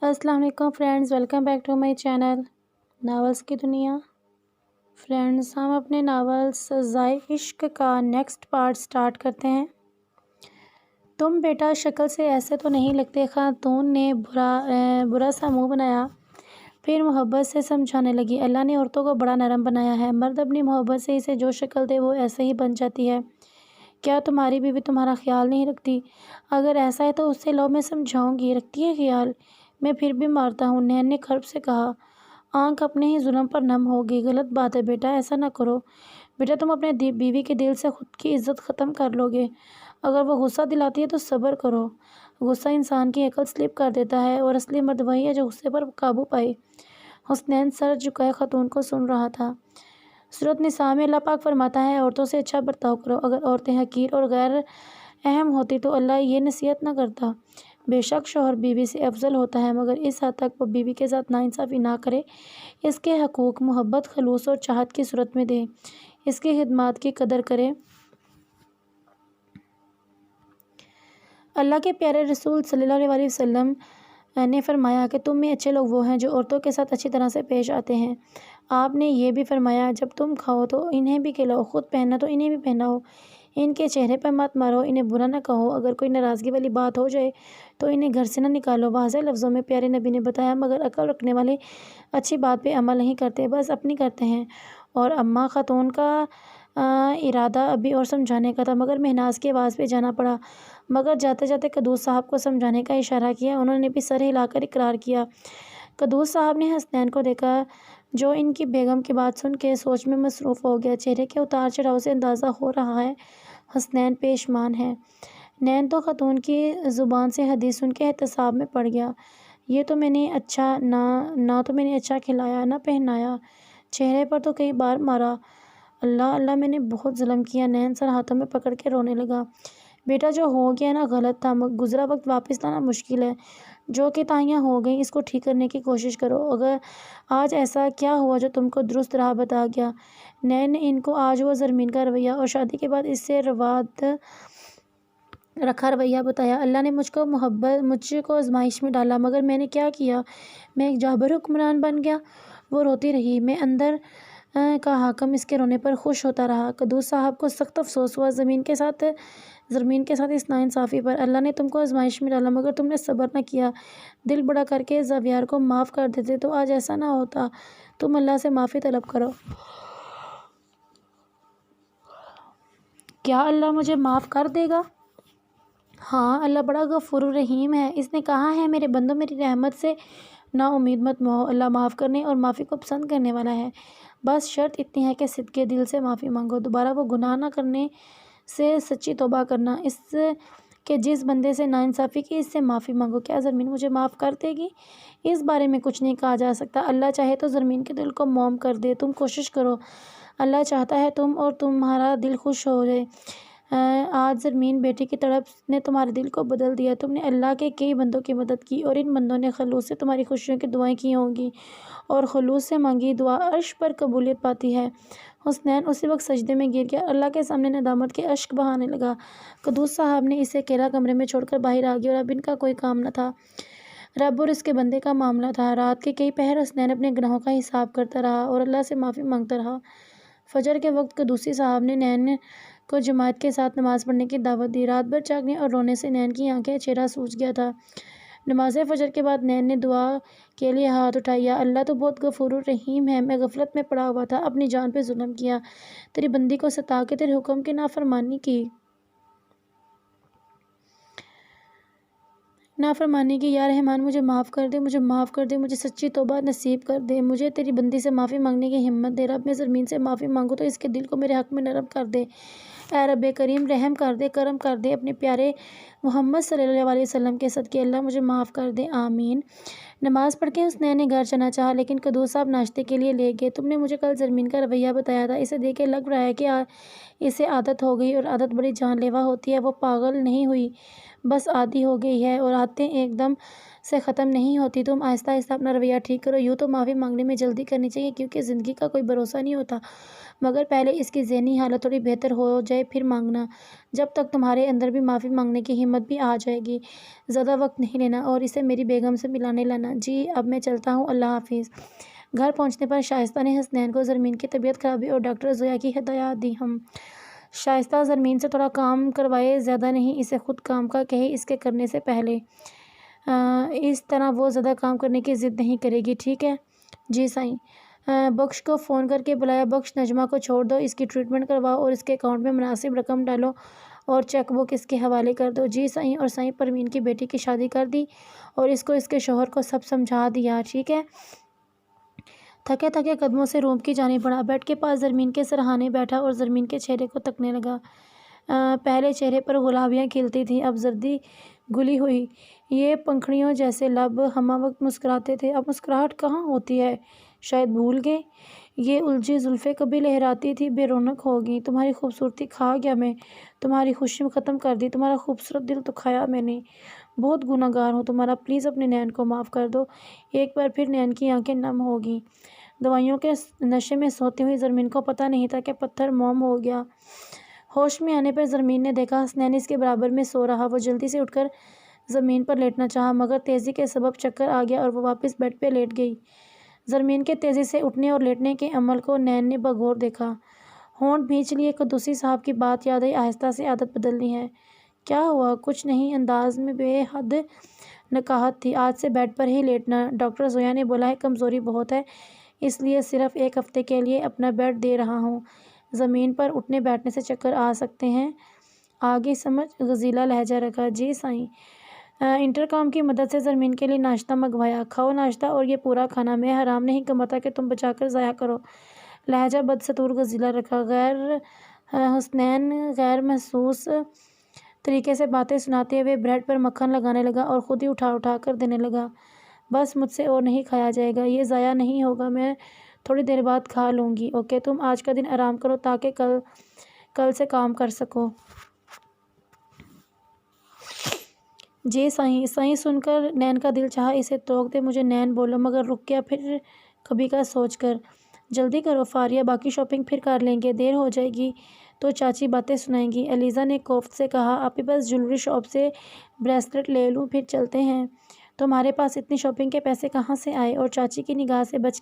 السلام علیکم friends, welcome back to my channel novels کی دنیا۔ فرینڈز، ہم اپنے ناول سزائے عشق کا نیکسٹ پارٹ سٹارٹ کرتے ہیں۔ تم بیٹا شکل سے ایسے تو نہیں لگتے، خاتون نے برا سا منہ بنایا، پھر محبت سے سمجھانے لگی۔ اللہ نے عورتوں کو بڑا نرم بنایا ہے، مرد اپنی محبت سے اسے جو شکل دے وہ ایسے ہی بن جاتی ہے۔ کیا تمہاری بیوی تمہارا خیال نہیں رکھتی؟ اگر ایسا ہے تو اسے لو، میں سمجھاؤں گی۔ رکھتی ہے خیال؟ میں پھر بھی مارتا ہوں، نین نے کرب سے کہا۔ آنکھ اپنے ہی ظلم پر نم ہوگی۔ غلط بات ہے بیٹا، ایسا نہ کرو۔ بیٹا تم اپنے بیوی کے دل سے خود کی عزت ختم کر لو گے۔ اگر وہ غصہ دلاتی ہے تو صبر کرو۔ غصہ انسان کی عقل سلپ کر دیتا ہے، اور اصلی مرد وہی ہے جو غصے پر قابو پائے۔ حسنین سر جھکائے خاتون کو سن رہا تھا۔ سورۃ النساء میں اللہ پاک فرماتا ہے، عورتوں سے اچھا برتاؤ کرو۔ اگر عورتیں حقیر اور غیر اہم ہوتی تو اللہ یہ نصیحت نہ کرتا۔ بے شک شوہر بیوی سے افضل ہوتا ہے، مگر اس حد تک وہ بیوی کے ساتھ ناانصافی نہ کرے۔ اس کے حقوق محبت، خلوص اور چاہت کی صورت میں دے۔ اس کی خدمات کی قدر کرے۔ اللہ کے پیارے رسول صلی اللہ علیہ وسلم نے فرمایا کہ تم میں اچھے لوگ وہ ہیں جو عورتوں کے ساتھ اچھی طرح سے پیش آتے ہیں۔ آپ نے یہ بھی فرمایا، جب تم کھاؤ تو انہیں بھی کھلاؤ، خود پہننا تو انہیں بھی پہناؤ، ان کے چہرے پر مت مارو، انہیں برا نہ کہو۔ اگر کوئی ناراضگی والی بات ہو جائے تو انہیں گھر سے نہ نکالو۔ واضح لفظوں میں پیارے نبی نے بتایا، مگر عقل رکھنے والے اچھی بات پہ عمل نہیں کرتے، بس اپنی کرتے ہیں۔ اور اماں خاتون کا ارادہ ابھی اور سمجھانے کا تھا، مگر مہناز کی آواز پہ جانا پڑا۔ مگر جاتے جاتے قدوس صاحب کو سمجھانے کا اشارہ کیا، انہوں نے بھی سر ہلا کر اقرار کیا۔ قدوس صاحب نے حسنین کو دیکھا، جو ان کی بیگم کی بات سن کے سوچ میں مصروف ہو گیا۔ چہرے کے اتار چڑھاؤ سے اندازہ ہو رہا ہے حسنین پشیمان ہے۔ نین تو خاتون کی زبان سے حدیث سن کے احتساب میں پڑ گیا۔ یہ تو میں نے اچھا کھلایا، نہ پہنایا، چہرے پر تو کئی بار مارا۔ اللہ میں نے بہت ظلم کیا۔ نین سر ہاتھوں میں پکڑ کے رونے لگا۔ بیٹا جو ہو گیا نا غلط تھا، گزرا وقت واپس لانا مشکل ہے۔ جو کوتاہیاں ہو گئیں اس کو ٹھیک کرنے کی کوشش کرو۔ اگر آج ایسا کیا ہوا جو تم کو درست راہ بتا گیا؟ نین نے ان کو آج وہ زرمین کا رویہ اور شادی کے بعد اس سے رواد رکھا رویہ بتایا۔ اللہ نے مجھ کو آزمائش میں ڈالا، مگر میں نے کیا کیا؟ میں ایک جابر حکمران بن گیا؟ وہ روتی رہی۔ میں اندر کا حاکم اس کے رونے پر خوش ہوتا رہا۔ قدوس صاحب کو سخت افسوس ہوا زمین کے ساتھ اس ناانصافی پر۔ اللہ نے تم کو آزمائش میں ڈالا، مگر تم نے صبر نہ کیا۔ دل بڑا کر کے زاویار کو معاف کر دیتے تو آج ایسا نہ ہوتا۔ تم اللہ سے معافی طلب کرو۔ کیا اللہ مجھے معاف کر دے گا؟ ہاں، اللہ بڑا غفور رحیم ہے۔ اس نے کہا ہے، میرے بندو میری رحمت سے نا امید مت ہو۔ اللہ معاف کرنے اور معافی کو پسند کرنے والا ہے۔ بس شرط اتنی ہے کہ صدقے دل سے معافی مانگو، دوبارہ وہ گناہ نہ کرنے سے سچی توبہ کرنا۔ اس کہ جس بندے سے ناانصافی کی اس سے معافی مانگو۔ کیا زمین مجھے معاف کر دے گی؟ اس بارے میں کچھ نہیں کہا جا سکتا۔ اللہ چاہے تو زمین کے دل کو موم کر دے۔ تم کوشش کرو، اللہ چاہتا ہے تمہارا دل خوش ہو جائے۔ آج زرمین بیٹی کی تڑپ نے تمہارے دل کو بدل دیا۔ تم نے اللہ کے کئی بندوں کی مدد کی، اور ان بندوں نے خلوص سے تمہاری خوشیوں کی دعائیں کی ہوں گی، اور خلوص سے مانگی دعا عرش پر قبولیت پاتی ہے۔ حسنین اسی وقت سجدے میں گر گیا، اللہ کے سامنے ندامت کے اشک بہانے لگا۔ قدوس صاحب نے اسے اکیلا کمرے میں چھوڑ کر باہر آ گیا، اور اب ان کا کوئی کام نہ تھا، رب اور اس کے بندے کا معاملہ تھا۔ رات کے کئی پہر حسنین اپنے گناہوں کا حساب کرتا رہا اور اللہ سے معافی مانگتا رہا۔ فجر کے وقت قدوسی صاحب نے نین کو جماعت کے ساتھ نماز پڑھنے کی دعوت دی۔ رات بھر جاگنے اور رونے سے نین کی آنکھیں چہرہ سوج گیا تھا۔ نماز فجر کے بعد نین نے دعا کے لیے ہاتھ اٹھائے، یا اللہ تو بہت غفور رحیم ہے، میں غفلت میں پڑا ہوا تھا، اپنی جان پہ ظلم کیا، تیری بندی کو ستا کے تیرے حکم کی نافرمانی کی۔ یا رحمان مجھے معاف کر دے، مجھے سچی توبہ نصیب کر دے، مجھے تیری بندی سے معافی مانگنے کی ہمت دے۔ رب میں زمین سے معافی مانگو تو اس کے دل کو میرے حق میں نرم کر دے۔ اے رب کریم رحم کر دے، کرم کر دے، اپنے پیارے محمد صلی اللہ علیہ وسلم کے صدقے اللہ مجھے معاف کر دے، آمین۔ نماز پڑھ کے حسنین نے گھر جانا چاہا، لیکن قدوس صاحب ناشتے کے لیے لے گئے۔ تم نے مجھے کل زرمین کا رویہ بتایا تھا، اسے دیکھ کے لگ رہا ہے کہ اسے عادت ہو گئی، اور عادت بڑی جان لیوا ہوتی ہے۔ وہ پاگل نہیں ہوئی، بس عادی ہو گئی ہے، اور عادتیں ایک دم سے ختم نہیں ہوتی۔ تم آہستہ آہستہ اپنا رویہ ٹھیک کرو۔ یوں تو معافی مانگنے میں جلدی کرنی چاہیے کیونکہ زندگی کا کوئی بھروسہ نہیں ہوتا، مگر پہلے اس کی ذہنی حالت تھوڑی بہتر ہو جائے پھر مانگنا۔ جب تک تمہارے اندر بھی معافی مانگنے کی ہمت بھی آ جائے گی۔ زیادہ وقت نہیں لینا اور اسے میری بیگم سے ملانے لانا۔ جی اب میں چلتا ہوں، اللہ حافظ۔ گھر پہنچنے پر شائستہ نے حسنین کو زرمین کی طبیعت خرابی اور ڈاکٹر زویا کی ہدایات دی۔ شائستہ زرمین سے تھوڑا کام کروائے، زیادہ نہیں، اسے خود کام کا کہے اس کے کرنے سے پہلے۔ اس طرح وہ زیادہ کام کرنے کی ضد نہیں کرے گی، ٹھیک ہے؟ جی سائیں۔ بخش کو فون کر کے بلایا۔ بخش، نجمہ کو چھوڑ دو، اس کی ٹریٹمنٹ کرواؤ اور اس کے اکاؤنٹ میں مناسب رقم ڈالو اور چیک بک اس کے حوالے کر دو۔ جی سائیں۔ اور سائیں، پروین کی بیٹی کی شادی کر دی اور اس کو اس کے شوہر کو سب سمجھا دیا، ٹھیک ہے؟ تھکے تھکے قدموں سے روم کی جانب بڑھا، بیڈ کے پاس زرمین کے سرہانے بیٹھا اور زرمین کے چہرے کو تکنے لگا۔ پہلے چہرے پر گلابیاں کھلتی تھیں، اب زردی گلی ہوئی، یہ پنکھڑیوں جیسے لب ہمہ وقت مسکراتے تھے، اب مسکراہٹ کہاں ہوتی ہے، شاید بھول گئے۔ یہ الجھی زلفیں کبھی لہراتی تھی، بے رونق ہو گئیں۔ تمہاری خوبصورتی کھا گیا میں، تمہاری خوشی ختم کر دی، تمہارا خوبصورت دل تو کھایا میں نے، بہت گناہ گار ہوں تمہارا، پلیز اپنے نین کو معاف کر دو۔ ایک بار پھر نین کی آنکھیں نم ہو گئیں۔ دوائیوں کے نشے میں سوتی ہوئی زرمین کو پتہ نہیں تھا کہ پتھر موم ہو گیا۔ ہوش میں آنے پر زرمین نے دیکھا حسنین اس کے برابر میں سو رہا۔ وہ جلدی سے اٹھ کر زمین پر لیٹنا چاہا مگر تیزی کے سبب چکر آ گیا اور وہ واپس بیڈ پہ لیٹ گئی۔ زرمین کے تیزی سے اٹھنے اور لیٹنے کے عمل کو نین نے بغور دیکھا۔ ہونٹ بھینچ لیے، قدوسی صاحب کی بات یاد آئی، آہستہ سے عادت بدلنی ہے۔ کیا ہوا؟ کچھ نہیں، انداز میں بے حد نکاہت تھی۔ آج سے بیڈ پر ہی لیٹنا، ڈاکٹر زویا نے بولا ہے، کمزوری بہت ہے اس لیے صرف ایک ہفتے کے لیے اپنا بیڈ دے رہا ہوں۔ زمین پر اٹھنے بیٹھنے سے چکر آ سکتے ہیں، آگے سمجھ؟ غزیلہ لہجہ رکھا۔ جی سائیں۔ انٹرکام کی مدد سے زرمین کے لیے ناشتہ منگوایا۔ کھاؤ ناشتہ اور یہ پورا کھانا، میں حرام نہیں کماتا کہ تم بچا کر ضائع کرو، لہجہ بدستور غزیلہ رکھا۔ حسنین غیر محسوس طریقے سے باتیں سناتے ہوئے بریڈ پر مکھن لگانے لگا اور خود ہی اٹھا اٹھا کر دینے لگا۔ بس مجھ سے اور نہیں کھایا جائے گا، یہ ضائع نہیں ہوگا، میں تھوڑی دیر بعد کھا لوں گی، اوکے؟ تم آج کا دن آرام کرو تاکہ کل سے کام کر سکو۔ جی سائیں۔ سائیں سن کر نین کا دل چاہا اسے توق دے، مجھے نین بولو، مگر رک گیا پھر کبھی کا سوچ کر۔ جلدی کرو فاریہ، باقی شاپنگ پھر کر لیں گے، دیر ہو جائے گی تو چاچی باتیں سنائیں گی۔ علیزہ نے کوفت سے کہا، آپی بس جیولری شاپ سے بریسلٹ لے لوں پھر چلتے ہیں۔ تمہارے پاس اتنی شاپنگ کے پیسے کہاں سے آئے اور چاچی کی نگاہ سے بچ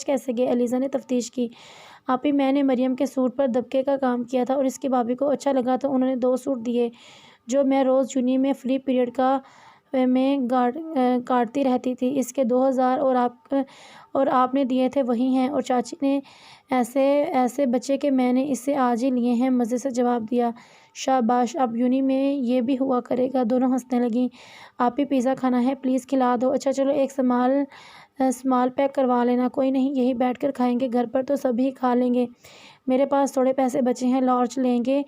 کیسے گئے؟ علیزہ نے تفتیش کی۔ آپی میں نے مریم کے سوٹ پر دبکے کا کام کیا تھا اور اس کی بھابھی کو اچھا لگا تو انہوں نے 2 سوٹ دیے جو میں روز یونی میں فری پیریڈ میں کاٹتی رہتی تھی، اس کے 2000 اور آپ نے دیے تھے وہی ہیں، اور چاچی نے ایسے بچے کہ میں نے اسے آج ہی لیے ہیں، مزے سے جواب دیا۔ شاباش، اب یونی میں یہ بھی ہوا کرے گا۔ دونوں ہنسنے لگیں۔ آپی پیزا کھانا ہے، پلیز کھلا دو۔ اچھا چلو ایک سمال پیک کروا لینا، کوئی نہیں یہی بیٹھ کر کھائیں گے، گھر پر تو سبھی کھا لیں گے، میرے پاس تھوڑے پیسے بچے ہیں، لارج لیں گے۔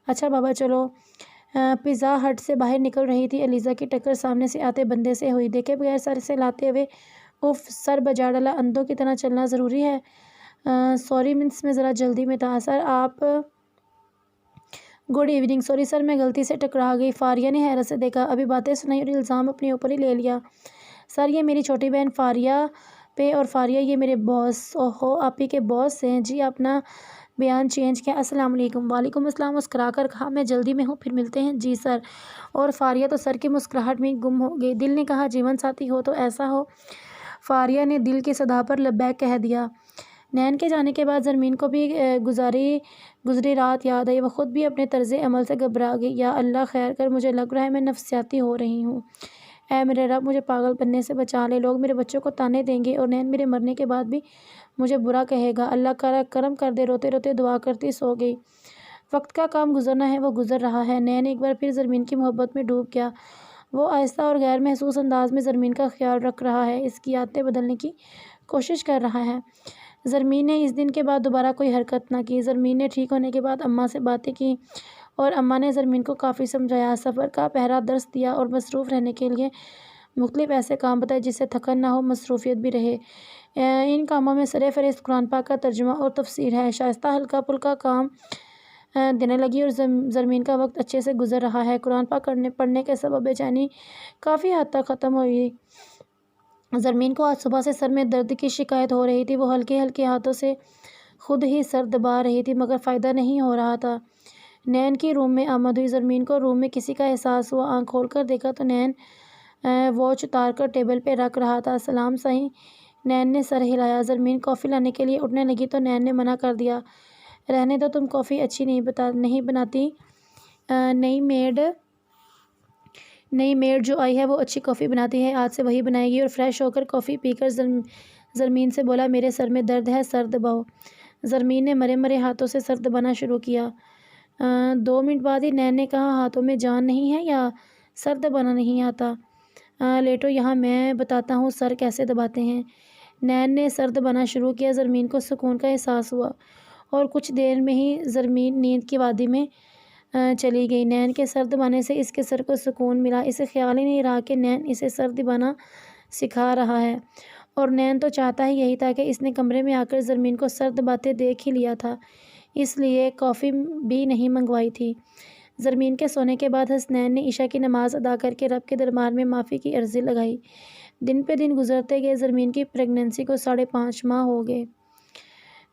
اچھا بابا چلو۔ پیزا ہٹ سے باہر نکل رہی تھی، علیزہ کی ٹکر سامنے سے آتے بندے سے ہوئی، دیکھے بغیر سر سے لاتے ہوئے اف، سر بجا ڈالا، اندھوں کی طرح چلنا ضروری ہے؟ سوری منس، میں ذرا جلدی میں تھا سر، آپ گڈ ایوننگ۔ سوری سر، میں غلطی سے ٹکرا گئی۔ فاریہ نے حیرت سے دیکھا، ابھی باتیں سنائی اور الزام اپنے اوپر ہی لے لیا۔ سر یہ میری چھوٹی بہن فاریہ پہ، اور فاریہ یہ میرے باس۔ اوہو، آپی کے باس ہیں؟ جی اپنا بیان چینج کیا۔ السلام علیکم۔ وعلیکم السلام، مسکرا کر کہا، میں جلدی میں ہوں، پھر ملتے ہیں۔ جی سر۔ اور فاریہ تو سر کی مسکراہٹ میں گم ہو گئی۔ دل نے کہا جیون ساتھی ہو تو ایسا ہو۔ فاریہ نے دل کی صدا پر لبیک کہہ دیا۔ نین کے جانے کے بعد زرمین کو بھی گزری رات یاد آئی، وہ خود بھی اپنے طرز عمل سے گھبرا گئی۔ یا اللہ خیر کر، مجھے لگ رہا ہے میں نفسیاتی ہو رہی ہوں، اے میرے رب مجھے پاگل بننے سے بچا لے، لوگ میرے بچوں کو تانے دیں گے اور نین میرے مرنے کے بعد بھی مجھے برا کہے گا، اللہ کرم کر دے۔ روتے روتے دعا کرتی سو گئی۔ وقت کا کام گزرنا ہے، وہ گزر رہا ہے۔ نین ایک بار پھر زرمین کی محبت میں ڈوب گیا۔ وہ آہستہ اور غیر محسوس انداز میں زرمین کا خیال رکھ رہا ہے، اس کی عادتیں بدلنے کی کوشش کر رہا ہے۔ زرمین نے اس دن کے بعد دوبارہ کوئی حرکت نہ کی۔ زرمین نے ٹھیک ہونے کے بعد اماں سے باتیں کی اور اماں نے زرمین کو کافی سمجھایا، سفر کا پہرا درس دیا اور مصروف رہنے کے لیے مختلف ایسے کام بتائے جس سے تھکن نہ ہو، مصروفیت بھی رہے۔ ان کاموں میں سرفہرست قرآن پاک کا ترجمہ اور تفسیر ہے۔ شائستہ ہلکا پھلکا کام دینے لگی اور زرمین کا وقت اچھے سے گزر رہا ہے۔ قرآن پاک پڑھنے کے سبب بے چینی کافی حد تک ختم ہوئی۔ زرمین کو آج صبح سے سر میں درد کی شکایت ہو رہی تھی۔ وہ ہلکے ہلکے ہاتھوں سے خود ہی سر دبا رہی تھی مگر فائدہ نہیں ہو رہا تھا۔ نین کی روم میں آمد ہوئی۔ زرمین کو روم میں کسی کا احساس ہوا۔ آنکھ کھول کر دیکھا تو نین واچ اتار کر ٹیبل پہ رکھ رہا تھا۔ سلام صاحب، نین نے سر ہلایا۔ زرمین کافی لانے کے لیے اٹھنے لگی تو نین نے منع کر دیا۔ رہنے دو، تم کافی اچھی نہیں بناتی۔ نئی میڈ جو آئی ہے وہ اچھی کافی بناتی ہے، آج سے وہی بنائے گی۔ اور فریش ہو کر کافی پی کر زرمین سے بولا، میرے سر میں درد ہے، سر دباؤ۔ زرمین نے مرے مرے ہاتھوں سے سر دبانا شروع کیا۔ 2 منٹ بعد ہی نین نے کہا، ہاتھوں میں جان نہیں ہے یا سر دبانا نہیں آتا؟ لیٹو یہاں، میں بتاتا ہوں سر کیسے دباتے ہیں۔ نین نے سر دبانا شروع کیا۔ زرمین کو سکون کا احساس ہوا اور کچھ دیر میں ہی زرمین نیند کی وادی میں چلی گئی۔ نین کے سر دبانے سے اس کے سر کو سکون ملا۔ اسے خیال ہی نہیں رہا کہ نین اسے سر دبانا سکھا رہا ہے، اور نین تو چاہتا ہی یہی تھا کہ اس نے کمرے میں آ کر زرمین کو سر دباتے دیکھ ہی لیا تھا، اس لیے کافی بھی نہیں منگوائی تھی۔ زرمین کے سونے کے بعد حسنین نے عشاء کی نماز ادا کر کے رب کے دربار میں معافی کی عرضی لگائی۔ دن پہ دن گزرتے گئے۔ زرمین کی پریگننسی کو 5.5 ماہ ہو گئے۔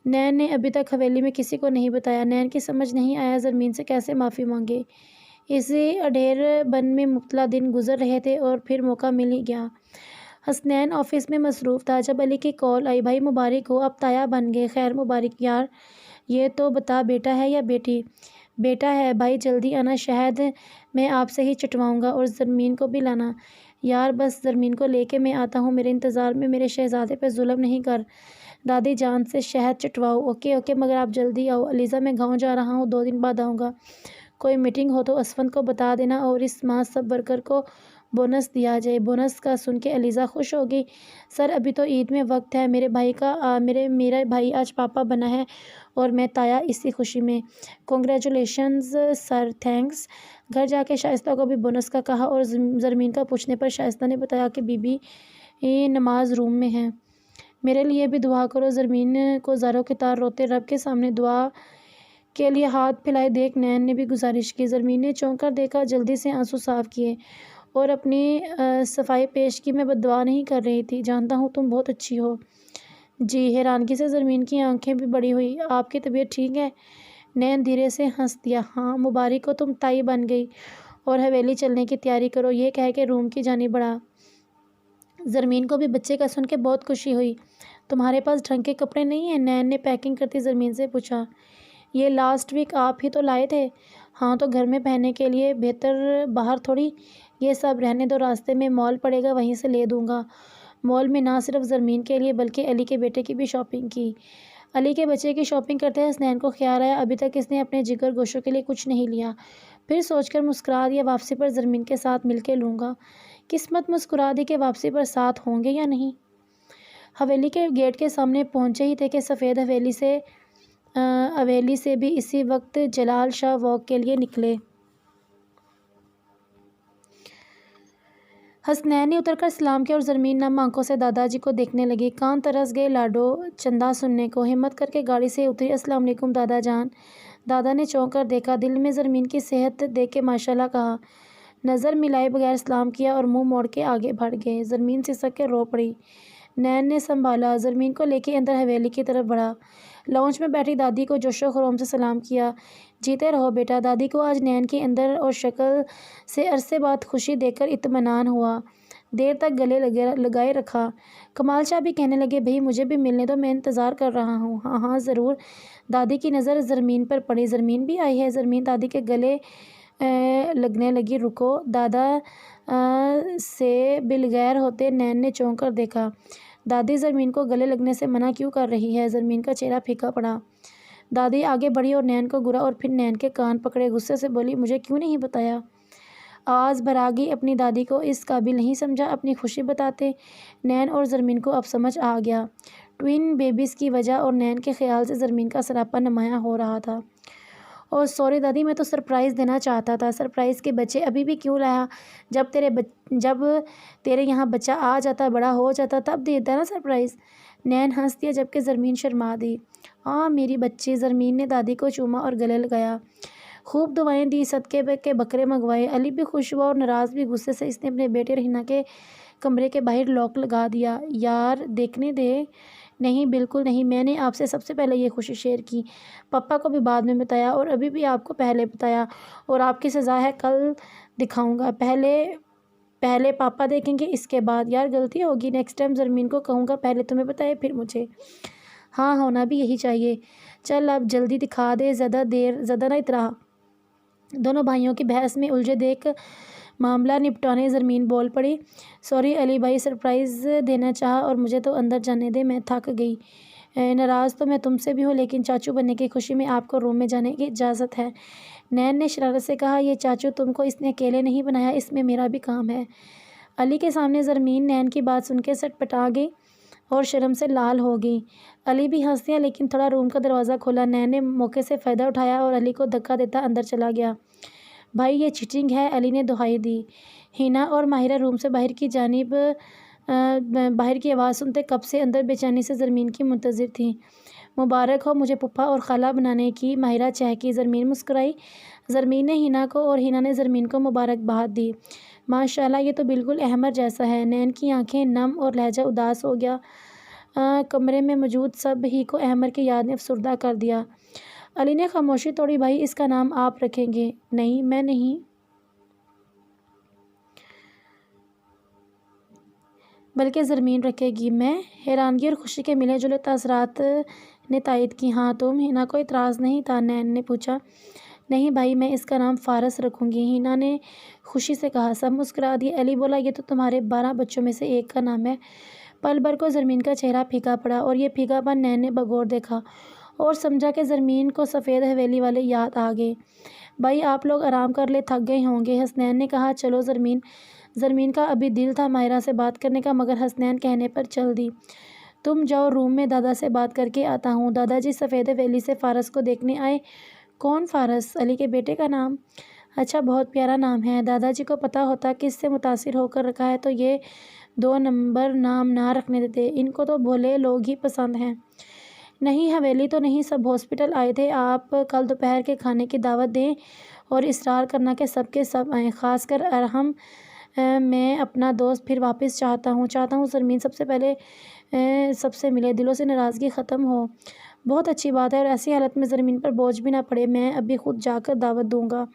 نین نے ابھی تک حویلی میں کسی کو نہیں بتایا۔ نین کی سمجھ نہیں آیا زرمین سے کیسے معافی مانگے۔ اسی اڈھیر بن میں مبتلا دن گزر رہے تھے اور پھر موقع مل ہی گیا۔ حسنین آفس میں مصروف تھا جب علی کی کال آئی، بھائی مبارک ہو، اب تایا بن گئے۔ خیر مبارک یار، یہ تو بتا بیٹا ہے یا بیٹی؟ بیٹا ہے بھائی، جلدی آنا، شہد میں آپ سے ہی چٹواؤں گا، اور زرمین کو بھی لانا۔ یار بس زرمین کو لے کے میں آتا ہوں، میرے انتظار میں میرے شہزادے پہ ظلم نہیں کر، دادی جان سے شہد چٹواؤ۔ اوکے مگر آپ جلدی آؤ۔ علیزہ میں گاؤں جا رہا ہوں، 2 دن بعد آؤں گا، کوئی میٹنگ ہو تو اسفند کو بتا دینا اور اس ماہ سب ورکر کو بونس دیا جائے۔ بونس کا سن کے علیزہ خوش ہوگی۔ سر ابھی تو عید میں وقت ہے، میرا بھائی آج پاپا بنا ہے اور میں تایا اسی خوشی میں۔ کنگریچولیشنز سر، تھینکس۔ گھر جا کے شائستہ کو بھی بونس کا کہا اور زرمین کا پوچھنے پر شائستہ نے بتایا کہ بی بی نماز روم میں ہیں، میرے لیے بھی دعا کرو۔ زرمین کو زاروں کی طرح روتے رب کے سامنے دعا کے لیے ہاتھ پھیلائے دیکھ نین نے بھی گزارش کی۔ زرمین نے چونک کر دیکھا، جلدی سے آنسو صاف کیے اور اپنی صفائی پیش کی، میں بددعا نہیں کر رہی تھی، جانتا ہوں تم بہت اچھی ہو۔ جی۔ حیرانگی سے زرمین کی آنکھیں بھی بڑی ہوئی۔ آپ کی طبیعت ٹھیک ہے؟ نین دھیرے سے ہنس دیا۔ ہاں مبارک ہو، تم تائی بن گئی اور حویلی چلنے کی تیاری کرو، یہ کہہ کے روم کی جانب بڑھا۔ زرمین کو بھی بچے کا سن کے بہت خوشی ہوئی۔ تمہارے پاس ڈھنگ کے کپڑے نہیں ہیں؟ نین نے پیکنگ کرتی زرمین سے پوچھا۔ یہ لاسٹ ویک آپ ہی تو لائے تھے۔ ہاں تو گھر میں پہننے کے لیے، بہتر باہر تھوڑی؟ یہ سب رہنے دو، راستے میں مال پڑے گا وہیں سے لے دوں گا۔ مال میں نہ صرف زرمین کے لیے بلکہ علی کے بیٹے کی بھی شاپنگ کی۔ علی کے بچے کی شاپنگ کرتے حسنین کو خیال آیا ابھی تک اس نے اپنے جگر گوشوں کے لیے کچھ نہیں لیا، پھر سوچ کر مسکرا دیا، واپسی پر زرمین کے ساتھ مل کے لوں گا۔ قسمت مسکرا دی کہ واپسی پر ساتھ ہوں گے یا نہیں۔ حویلی کے گیٹ کے سامنے پہنچے ہی تھے کہ سفید حویلی سے بھی اسی وقت جلال شاہ واک کے لیے نکلے۔ حسنین نے اتر کر سلام کیا اور زرمین نم آنکھوں سے دادا جی کو دیکھنے لگی۔ کان ترس گئے لاڈو چندہ سننے کو، ہمت کر کے گاڑی سے اتری۔ السلام علیکم دادا جان۔ دادا نے چونک کر دیکھا، دل میں زرمین کی صحت دیکھ کے ماشاءاللہ کہا، نظر ملائے بغیر سلام کیا اور منہ موڑ کے آگے بڑھ گئے۔ زرمین سسک کے رو پڑی۔ نین نے سنبھالا، زرمین کو لے کے اندر حویلی کی طرف بڑھا۔ لاؤنج میں بیٹھی دادی کو جوش و خروم سے سلام کیا۔ جیتے رہو بیٹا۔ دادی کو آج نین کی اندر اور شکل سے عرصے بعد خوشی دیکھ کر اطمینان ہوا۔ دیر تک گلے لگائے رکھا۔ کمال شاہ بھی کہنے لگے، بھئی مجھے بھی ملنے دو، میں انتظار کر رہا ہوں۔ ہاں ضرور۔ دادی کی نظر زرمین پر پڑی۔ زرمین بھی آئی ہے؟ زرمین دادی کے گلے لگنے لگی۔ رکو۔ دادا سے بالغیر ہوتے نین نے چونک کر دیکھا۔ دادی زرمین کو گلے لگنے سے منع کیوں کر رہی ہے؟ زرمین کا چہرہ پھیکا پڑا۔ دادی آگے بڑھی اور نین کو گھورا اور پھر نین کے کان پکڑے، غصے سے بولی، مجھے کیوں نہیں بتایا؟ آواز بھراگی اپنی دادی کو اس قابل نہیں سمجھا اپنی خوشی بتاتے۔ نین اور زرمین کو اب سمجھ آ گیا ٹوئن بیبیز کی وجہ، اور نین کے خیال سے زرمین کا سراپا نمایاں ہو رہا تھا۔ اوہ سوری دادی، میں تو سرپرائز دینا چاہتا تھا۔ سرپرائز کے بچے ابھی بھی کیوں لایا؟ جب تیرے یہاں بچہ آ جاتا، بڑا ہو جاتا، تب دیتا نا سرپرائز۔ نین ہنس دیا جبکہ زرمین شرما دی۔ میری بچی، زرمین نے دادی کو چوما اور گلے لگایا۔ خوب دعائیں دی، صدقے کے بکرے منگوائے۔ علی بھی خوش ہوا اور ناراض بھی غصے سے۔ اس نے اپنے بیٹے رحینہ کے کمرے کے باہر لاک لگا دیا۔ یار دیکھنے دے۔ نہیں بالکل نہیں، میں نے آپ سے سب سے پہلے یہ خوشی شیئر کی، پپا کو بھی بعد میں بتایا اور ابھی بھی آپ کو پہلے بتایا، اور آپ کی سزا ہے کل دکھاؤں گا۔ پہلے پاپا دیکھیں گے اس کے بعد۔ یار غلطی ہوگی، نیکسٹ ٹائم زرمین کو کہوں گا پہلے تمہیں بتائے پھر مجھے۔ ہاں ہونا بھی یہی چاہیے۔ چل اب جلدی دکھا دے، زیادہ نہ اترا۔ دونوں بھائیوں کی بحث میں الجھے دیکھ معاملہ نپٹانے زرمین بول پڑی، سوری علی بھائی، سرپرائز دینا چاہا اور مجھے تو اندر جانے دے، میں تھک گئی۔ ناراض تو میں تم سے بھی ہوں، لیکن چاچو بننے کی خوشی میں آپ کو روم میں جانے کی اجازت ہے۔ نین نے شرارت سے کہا، یہ چاچو تم کو اس نے اکیلے نہیں بنایا، اس میں میرا بھی کام ہے۔ علی کے سامنے زرمین نین کی بات سن کے سٹ پٹا گئی اور شرم سے لال ہو گئی۔ علی بھی ہنس دیا لیکن تھوڑا روم کا دروازہ کھولا۔ نین نے موقع سے فائدہ اٹھایا اور علی کو دھکا دیتا اندر چلا گیا۔ بھائی یہ چیٹنگ ہے، علی نے دہائی دی۔ ہینا اور ماہرہ روم سے باہر کی آواز سنتے کب سے اندر بے چینی سے زرمین کی منتظر تھیں۔ مبارک ہو مجھے پھپھا اور خالہ بنانے کی، ماہرہ چہکی۔ زرمین مسکرائی۔ زرمین نے ہینا کو اور ہینا نے زرمین کو مبارکباد دی۔ ماشاءاللہ یہ تو بالکل احمر جیسا ہے۔ نین کی آنکھیں نم اور لہجہ اداس ہو گیا۔ کمرے میں موجود سب ہی کو احمر کی یاد نے افسردہ کر دیا۔ علی نے خاموشی توڑی، بھائی اس کا نام آپ رکھیں گے؟ نہیں میں نہیں، بلکہ زرمین رکھے گی۔ میں؟ حیرانگی اور خوشی کے ملے جلے تاثرات نے تائید کی۔ ہاں تم؟ ہینا کو اعتراض نہیں تھا۔ نین نے پوچھا۔ نہیں بھائی، میں اس کا نام فارس رکھوں گی، ہینا نے خوشی سے کہا۔ سب مسکرا دیے۔ علی بولا، یہ تو تمہارے 12 بچوں میں سے ایک کا نام ہے۔ پل بھر کو زرمین کا چہرہ پھیکا پڑا اور یہ پھیکا پن نین نے بغور دیکھا اور سمجھا کہ زرمین کو سفید حویلی والے یاد آ گئے۔ بھائی آپ لوگ آرام کر لیں، تھک گئے ہوں گے، حسنین نے کہا۔ چلو زرمین کا ابھی دل تھا ماہرہ سے بات کرنے کا، مگر حسنین کہنے پر چل دی۔ تم جاؤ روم میں، دادا سے بات کر کے آتا ہوں۔ دادا جی سفید حویلی سے فارس کو دیکھنے آئے۔ کون فارس؟ علی کے بیٹے کا نام؟ اچھا بہت پیارا نام ہے۔ دادا جی کو پتہ ہوتا کس سے متاثر ہو کر رکھا ہے تو یہ 2 نمبر نام نہ رکھنے دیتے، ان کو تو بھولے لوگ ہی پسند ہیں۔ نہیں حویلی تو نہیں، سب ہاسپٹل آئے تھے۔ آپ کل دوپہر کے کھانے کی دعوت دیں اور اصرار کرنا کہ سب کے سب آئیں، خاص کر ارحم۔ میں اپنا دوست پھر واپس چاہتا ہوں زرمین سب سے پہلے سب سے ملے، دلوں سے ناراضگی ختم ہو۔ بہت اچھی بات ہے، اور ایسی حالت میں زرمین پر بوجھ بھی نہ پڑے، میں ابھی خود جا کر دعوت دوں گا۔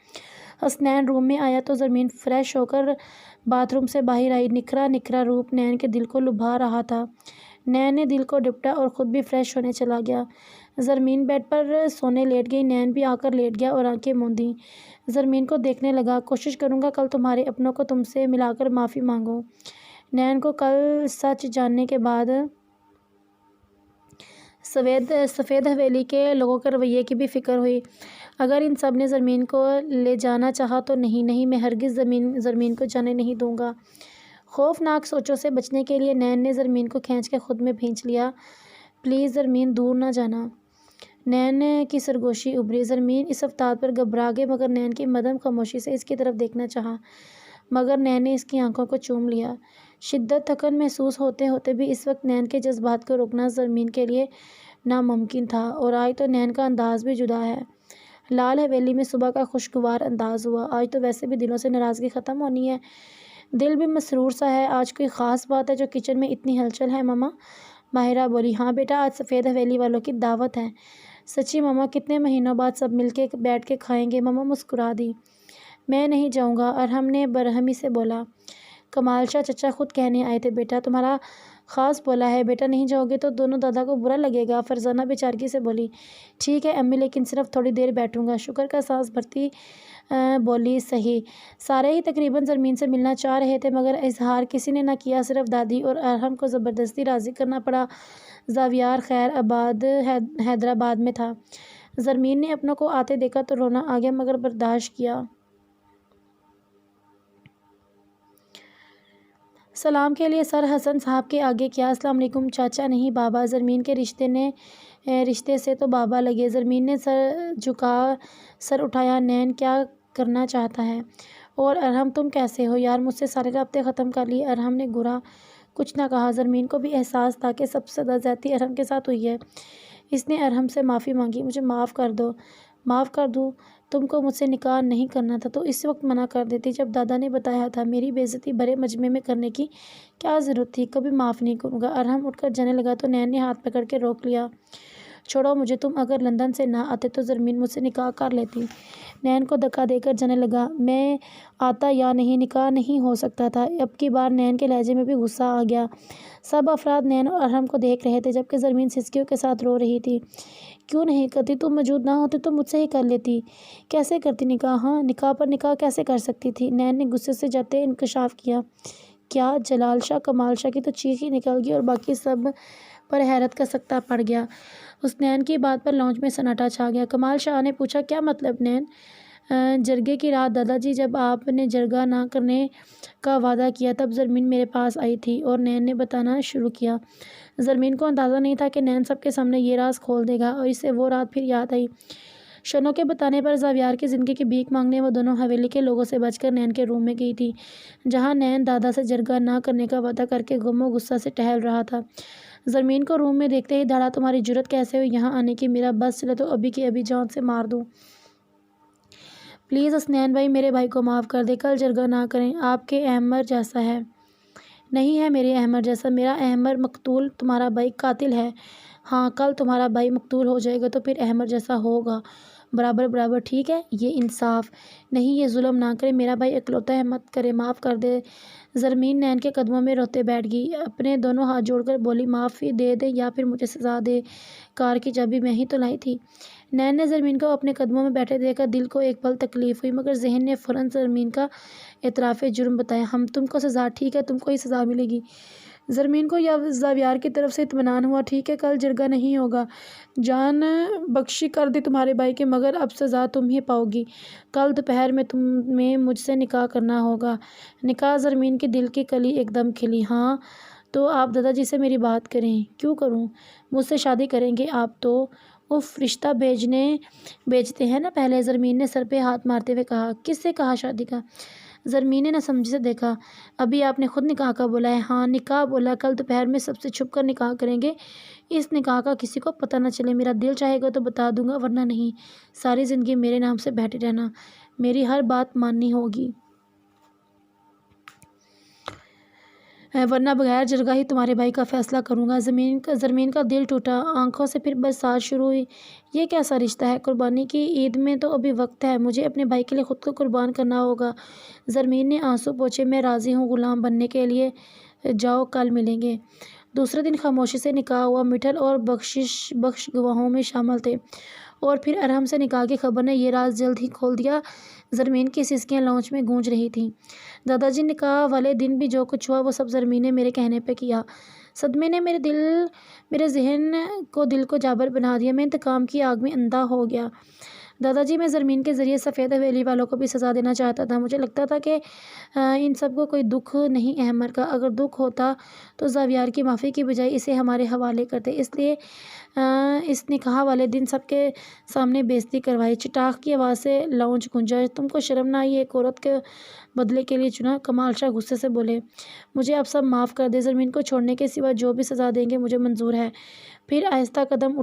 حسنین روم میں آیا تو زرمین فریش ہو کر باتھ روم سے باہر آئی۔ نکھرا روپ نین کے دل کو لبھا رہا تھا۔ نین نے دل کو ڈپٹا اور خود بھی فریش ہونے چلا گیا۔ زرمین بیڈ پر سونے لیٹ گئی، نین بھی آ کر لیٹ گیا اور آنکھیں موندیں۔ زرمین کو دیکھنے لگا، کوشش کروں گا کل تمہارے اپنوں کو تم سے ملا کر معافی مانگوں۔ نین کو کل سچ جاننے کے بعد سفید حویلی کے لوگوں کے رویے کی بھی فکر ہوئی۔ اگر ان سب نے زرمین کو لے جانا چاہا تو نہیں، میں ہرگز زرمین کو جانے نہیں دوں گا۔ خوفناک سوچوں سے بچنے کے لیے نین نے زرمین کو کھینچ کے خود میں بھینچ لیا۔ پلیز زرمین دور نہ جانا۔ نین کی سرگوشی ابھری۔ زرمین اس افتاد پر گھبرا گئی، مگر نین کی مدھم خاموشی سے اس کی طرف دیکھنا چاہا، مگر نین نے اس کی آنکھوں کو چوم لیا۔ شدت تھکن محسوس ہوتے بھی اس وقت نین کے جذبات کو روکنا زرمین کے لیے ناممکن تھا، اور آج تو نین کا انداز بھی جدا ہے۔ لال حویلی میں صبح کا خوشگوار انداز ہوا۔ آج تو ویسے بھی دلوں سے ناراضگی ختم ہونی ہے، دل بھی مسرور سا ہے۔ آج کوئی خاص بات ہے جو کچن میں اتنی ہلچل ہے ماما؟ ماہرہ بولی۔ ہاں بیٹا، آج سفید حویلی والوں کی دعوت ہے۔ سچی ماما؟ کتنے مہینوں بعد سب مل کے بیٹھ کے کھائیں گے؟ ماما مسکرا دی۔ میں نہیں جاؤں گا، ارحم نے برہمی سے بولا۔ کمال شاہ چچا خود کہنے آئے تھے بیٹا، تمہارا خاص بولا ہے بیٹا نہیں جاؤ گے تو دونوں دادا کو برا لگے گا۔ فرزانہ بیچارگی سے بولی۔ ٹھیک ہے امی، لیکن صرف تھوڑی دیر بیٹھوں گا۔ شکر کا سانس بھرتی بولی۔ صحیح۔ سارے ہی تقریباً زرمین سے ملنا چاہ رہے تھے، مگر اظہار کسی نے نہ کیا، صرف دادی اور ارحم کو زبردستی راضی کرنا پڑا۔ زاویار خیر آباد حیدرآباد میں تھا۔ زرمین نے اپنوں کو آتے دیکھا تو رونا آ گیا، مگر برداشت کیا۔ سلام کے لیے سر حسن صاحب کے آگے کیا۔ السلام علیکم چاچا۔ نہیں بابا، زرمین کے رشتے سے تو بابا لگے۔ زرمین نے سر اٹھایا۔ نین کیا کرنا چاہتا ہے؟ اور ارحم تم کیسے ہو؟ یار مجھ سے سارے رابطے ختم کر لیے۔ ارحم نے کچھ نہ کہا۔ زرمین کو بھی احساس تھا کہ سب سے زیادہ زیادتی ارحم کے ساتھ ہوئی ہے۔ اس نے ارحم سے معافی مانگی۔ مجھے معاف کر دو۔ معاف کر دوں؟ تم کو مجھ سے نکاح نہیں کرنا تھا تو اس وقت منع کر دیتی جب دادا نے بتایا تھا۔ میری بے عزتی بھرے مجمع میں کرنے کی کیا ضرورت تھی؟ کبھی معاف نہیں کروں گا۔ ارحم اٹھ کر جانے لگا تو نین نے ہاتھ پکڑ کے روک لیا۔ چھوڑو مجھے، تم اگر لندن سے نہ آتے تو زرمین مجھ سے نکاح کر لیتی۔ نین کو دھکا دے کر جانے لگا۔ میں آتا یا نہیں، نکاح نہیں ہو سکتا تھا۔ اب کی بار نین کے لہجے میں بھی غصہ آ گیا۔ سب افراد نین اور ارحم کو دیکھ رہے تھے جبکہ زرمین سسکیوں کے ساتھ رو رہی تھی۔ کیوں نہیں کرتی؟ تم موجود نہ ہوتی تو مجھ سے ہی کر لیتی۔ کیسے کرتی نکاح؟ ہاں، نکاح پر نکاح کیسے کر سکتی تھی؟ نین نے غصے سے جاتے انکشاف کیا۔ کیا؟ جلال شاہ، کمال شاہ کی تو چیخ ہی نکل گئی اور باقی سب پر حیرت کا سکتہ پڑ گیا۔ اس نین کی بات پر لانچ میں سناٹا چھا گیا۔ کمال شاہ نے پوچھا، کیا مطلب نین؟ جرگے کی رات دادا جی، جب آپ نے جرگہ نہ کرنے کا وعدہ کیا تب زرمین میرے پاس آئی تھی اور نین نے بتانا شروع کیا۔ زرمین کو اندازہ نہیں تھا کہ نین سب کے سامنے یہ راز کھول دے گا اور اسے وہ رات پھر یاد آئی۔ شنو کے بتانے پر زاویار کی زندگی کی بھیک مانگنے وہ دونوں حویلی کے لوگوں سے بچ کر نین کے روم میں گئی تھی جہاں نین دادا سے جرگہ نہ کرنے کا وعدہ کر کے غم و غصہ سے ٹہل رہا تھا۔ زرمین کو روم میں دیکھتے ہی دھڑا، تمہاری جرأت کیسے ہوئی یہاں آنے کی؟ میرا بس چلے تو ابھی کی ابھی جان سے مار دوں۔ پلیز حسنین بھائی، میرے بھائی کو معاف کر دیں۔ کل جرگہ نہ کریں۔ آپ کے احمر جیسا ہے؟ نہیں ہے میرے احمر جیسا۔ میرا احمر مقتول، تمہارا بھائی قاتل ہے۔ ہاں، کل تمہارا بھائی مقتول ہو جائے گا تو پھر احمر جیسا ہوگا۔ برابر برابر، ٹھیک ہے؟ یہ انصاف نہیں، یہ ظلم نہ کرے۔ میرا بھائی اکلوتا ہے، مت کرے، معاف کر دے۔ زرمین نین کے قدموں میں روتے بیٹھ گئی۔ اپنے دونوں ہاتھ جوڑ کر بولی، معافی دے دے یا پھر مجھے سزا دے۔ کار کی چابی میں ہی تو لائی تھی۔ نین نے زرمین کو اپنے قدموں میں بیٹھے دیکھ کر دل کو ایک پل تکلیف ہوئی مگر ذہن نے فوراً زرمین کا اعتراف جرم بتایا۔ ہم تم کو سزا، ٹھیک ہے، تم کو ہی سزا ملے گی۔ زرمین کو زاویار کی طرف سے اطمینان ہوا۔ ٹھیک ہے، کل جرگہ نہیں ہوگا۔ جان بخشی کر دی تمہارے بھائی کی مگر اب سزا تم ہی پاؤ گی۔ کل دوپہر میں تمہیں مجھ سے نکاح کرنا ہوگا۔ نکاح؟ زرمین کے دل کی کلی ایک دم کھلی۔ ہاں تو آپ دادا جی سے میری بات کریں۔ کیوں کروں؟ مجھ سے شادی کریں گے آپ تو؟ اف، رشتہ بھیجتے ہیں نا پہلے۔ زرمین نے سر پہ ہاتھ مارتے ہوئے کہا۔ کس سے کہا شادی کا؟ زرمین نے ناسمجھی سے دیکھا۔ ابھی آپ نے خود نکاح کا بولا ہے۔ ہاں، نکاح بولا۔ کل دوپہر میں سب سے چھپ کر نکاح کریں گے۔ اس نکاح کا کسی کو پتہ نہ چلے۔ میرا دل چاہے گا تو بتا دوں گا ورنہ نہیں۔ ساری زندگی میرے نام سے بیٹھے رہنا۔ میری ہر بات ماننی ہوگی ورنہ بغیر جرگہ ہی تمہارے بھائی کا فیصلہ کروں گا۔ زرمین کا دل ٹوٹا، آنکھوں سے پھر برسات شروع ہوئی۔ یہ کیسا رشتہ ہے؟ قربانی کی عید میں تو ابھی وقت ہے، مجھے اپنے بھائی کے لیے خود کو قربان کرنا ہوگا۔ زرمین نے آنسو پوچھے۔ میں راضی ہوں غلام بننے کے لیے، جاؤ کل ملیں گے۔ دوسرے دن خاموشی سے نکاح ہوا۔ مٹھل اور بخش گواہوں میں شامل تھے اور پھر ارحم سے نکاح کی خبر نے یہ راز جلد ہی کھول دیا۔ زرمین کی سسکیاں لانچ میں گونج رہی تھیں۔ دادا جی، نکاح والے دن بھی جو کچھ ہوا وہ سب زرمین نے میرے کہنے پہ کیا۔ صدمے نے میرے ذہن کو دل کو جابر بنا دیا۔ میں انتقام کی آگ میں اندھا ہو گیا۔ دادا جی، میں زرمین کے ذریعے سفید حویلی والوں کو بھی سزا دینا چاہتا تھا۔ مجھے لگتا تھا کہ ان سب کو کوئی دکھ نہیں احمر کا۔ اگر دکھ ہوتا تو زاویار کی معافی کی بجائے اسے ہمارے حوالے کرتے۔ اس لیے اس نکاح والے دن سب کے سامنے بے عزتی کروائی۔ چٹاخ کی آواز سے لاؤنج گونجا۔ تم کو شرم نہ آئی ایک عورت کے بدلے کے لیے چنا؟ کمال شاہ غصے سے بولے۔ مجھے اب سب معاف کر دے۔ زرمین کو چھوڑنے کے سوا جو بھی سزا دیں گے مجھے منظور ہے۔ پھر آہستہ قدم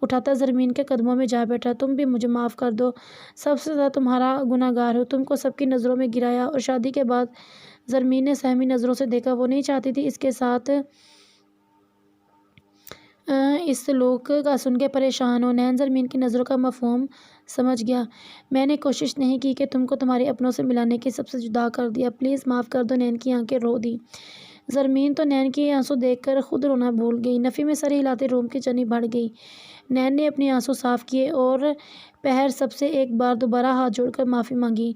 اٹھاتا زرمین کے قدموں میں جا بیٹھا۔ تم بھی مجھے معاف کر دو، سب سے زیادہ تمہارا گناہ گار ہوں۔ تم کو سب کی نظروں میں گرایا اور شادی کے بعد زرمین نے سہمی نظروں سے دیکھا۔ وہ نہیں چاہتی تھی اس کے ساتھ اس سلوک کا سن کے پریشان ہو۔ نین زرمین کی نظروں کا مفہوم سمجھ گیا۔ میں نے کوشش نہیں کی کہ تم کو تمہارے اپنوں سے ملانے کی سب سے جدا کر دیا۔ پلیز معاف کر دو۔ نین کی آنکھیں رو دیں۔ زرمین تو نین کی آنسو دیکھ کر خود رونا بھول گئی۔ نفی میں سر ہلاتے روم کی چنی بڑھ گئی۔ نین نے اپنے آنسو صاف کیے اور پہر سب سے ایک بار دوبارہ ہاتھ جوڑ کر معافی مانگی۔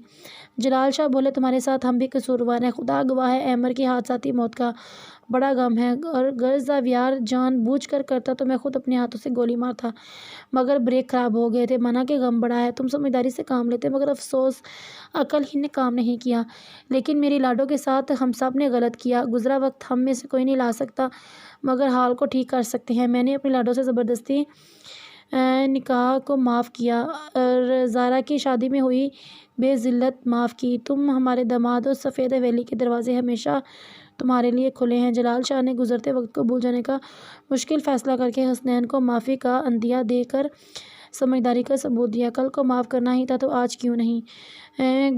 جلال شاہ بولے، تمہارے ساتھ ہم بھی قصوروار ہیں۔ خدا گواہ ہے احمر کی حادثاتی موت کا بڑا غم ہے۔ اگر زاویار جان بوجھ کر کرتا تو میں خود اپنے ہاتھوں سے گولی مارتا مگر بریک خراب ہو گئے تھے۔ مانا کہ غم بڑا ہے، تم سمجھداری سے کام لیتے مگر افسوس عقل ہی نے کام نہیں کیا۔ لیکن میری لاڈو کے ساتھ ہم سب نے غلط کیا۔ گزرا وقت ہم میں سے کوئی نہیں لا سکتا مگر حال کو ٹھیک کر سکتے ہیں۔ میں نے اپنی لاڈو سے زبردستی نکاح کو معاف کیا اور زارا کی شادی میں ہوئی بے ذلت معاف کی۔ تم ہمارے داماد اور سفید حویلی کے دروازے ہمیشہ تمہارے لیے کھلے ہیں۔ جلال شاہ نے گزرتے وقت کو بھول جانے کا مشکل فیصلہ کر کے حسنین کو معافی کا عندیہ دے کر سمجھداری کا ثبوت دیا۔ کل کو معاف کرنا ہی تھا تو آج کیوں نہیں؟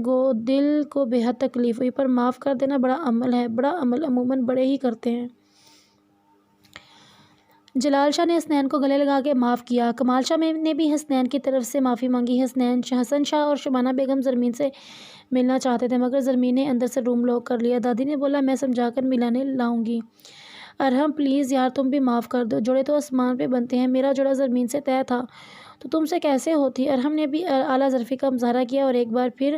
گو دل کو بے حد تکلیف ہوئی، پر معاف کر دینا بڑا عمل ہے، بڑا عمل عموماً بڑے ہی کرتے ہیں۔ جلال شاہ نے حسنین کو گلے لگا کے معاف کیا۔ کمال شاہ نے بھی حسنین کی طرف سے معافی مانگی۔ حسن شاہ اور شبانہ بیگم زرمین سے ملنا چاہتے تھے، مگر زرمین نے اندر سے روم لاک کر لیا۔ دادی نے بولا میں سمجھا کر ملانے لاؤں گی۔ ارحم پلیز یار تم بھی معاف کر دو، جوڑے تو آسمان پہ بنتے ہیں، میرا جوڑا زرمین سے طے تھا تو تم سے کیسے ہوتی؟ ارحم نے بھی اعلیٰ ظرفی کا مظاہرہ کیا اور ایک بار پھر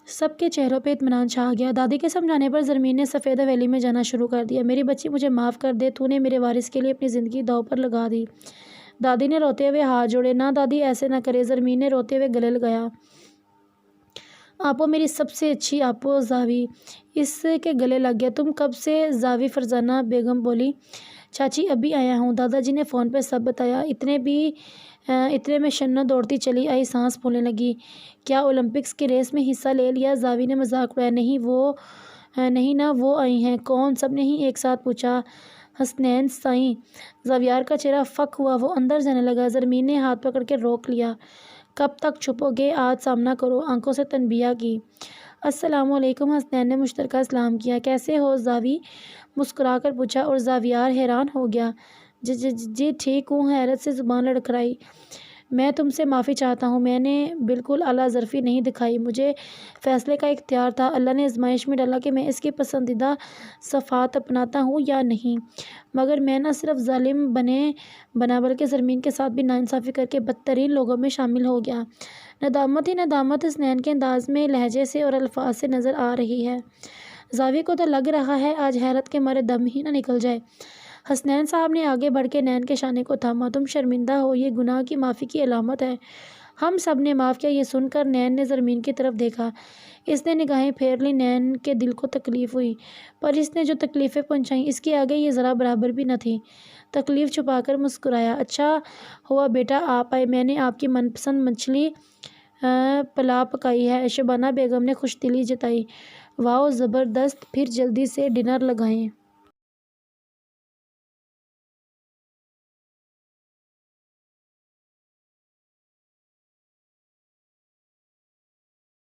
سب کے چہروں پہ اطمینان چھا گیا۔ دادی کے سمجھانے پر زرمین نے سفید حویلی میں جانا شروع کر دیا۔ میری بچی مجھے معاف کر دے، تو نے میرے وارث کے لیے اپنی زندگی داؤ پر لگا دی۔ دادی نے روتے ہوئے ہاتھ جوڑے۔ نہ دادی ایسے نہ کرے، زرمین نے روتے ہوئے گلے لگایا۔ آپو میری سب سے اچھی آپو زاوی اس کے گلے لگ گیا۔ تم کب سے؟ زاوی فرزانہ بیگم بولی۔ چاچی ابھی آیا ہوں، دادا جی نے فون پہ سب بتایا۔ اتنے میں شنو دوڑتی چلی آئی، سانس پھولنے لگی۔ کیا اولمپکس کی ریس میں حصہ لے لیا؟ زاوی نے مذاق اڑایا۔ نہیں نا، وہ آئی ہیں۔ کون؟ سب نے ہی ایک ساتھ پوچھا۔ حسنین سائیں۔ زاویار کا چہرہ فک ہوا، وہ اندر جانے لگا۔ زرمین نے ہاتھ پکڑ کے روک لیا۔ کب تک چھپو گے؟ آج سامنا کرو، آنکھوں سے تنبیہ کی۔ السلام علیکم۔ حسنین نے مشترکہ سلام کیا۔ کیسے ہو؟ زاوی مسکرا کر پوچھا اور زاویار حیران ہو گیا۔ جی ٹھیک ہوں، حیرت سے زبان لڑکھڑائی۔ میں تم سے معافی چاہتا ہوں، میں نے بالکل اعلیٰ ظرفی نہیں دکھائی، مجھے فیصلے کا اختیار تھا۔ اللہ نے آزمائش میں ڈالا کہ میں اس کی پسندیدہ صفات اپناتا ہوں یا نہیں، مگر میں نہ صرف ظالم بنا بلکہ زرمین کے ساتھ بھی ناانصافی کر کے بدترین لوگوں میں شامل ہو گیا۔ ندامت ہی ندامت حسنین کے انداز میں، لہجے سے اور الفاظ سے نظر آ رہی ہے۔ زاوی کو تو لگ رہا ہے آج حیرت کے مارے دم ہی نہ نکل جائے۔ حسنین صاحب نے آگے بڑھ کے نین کے شانے کو تھاما۔ تم شرمندہ ہو، یہ گناہ کی معافی کی علامت ہے۔ ہم سب نے معاف کیا۔ یہ سن کر نین نے زرمین کی طرف دیکھا۔ اس نے نگاہیں پھیر لیں۔ نین کے دل کو تکلیف ہوئی، پر اس نے جو تکلیفیں پہنچائیں اس کے آگے یہ ذرا برابر بھی نہ تھیں۔ تکلیف چھپا کر مسکرایا۔ اچھا ہوا بیٹا آپ آئے، میں نے آپ کی من پسند مچھلی پلاؤ پکائی ہے۔ شبانہ بیگم نے خوش دلی جتائی۔ واؤ زبردست، پھر جلدی سے ڈنر لگائیں۔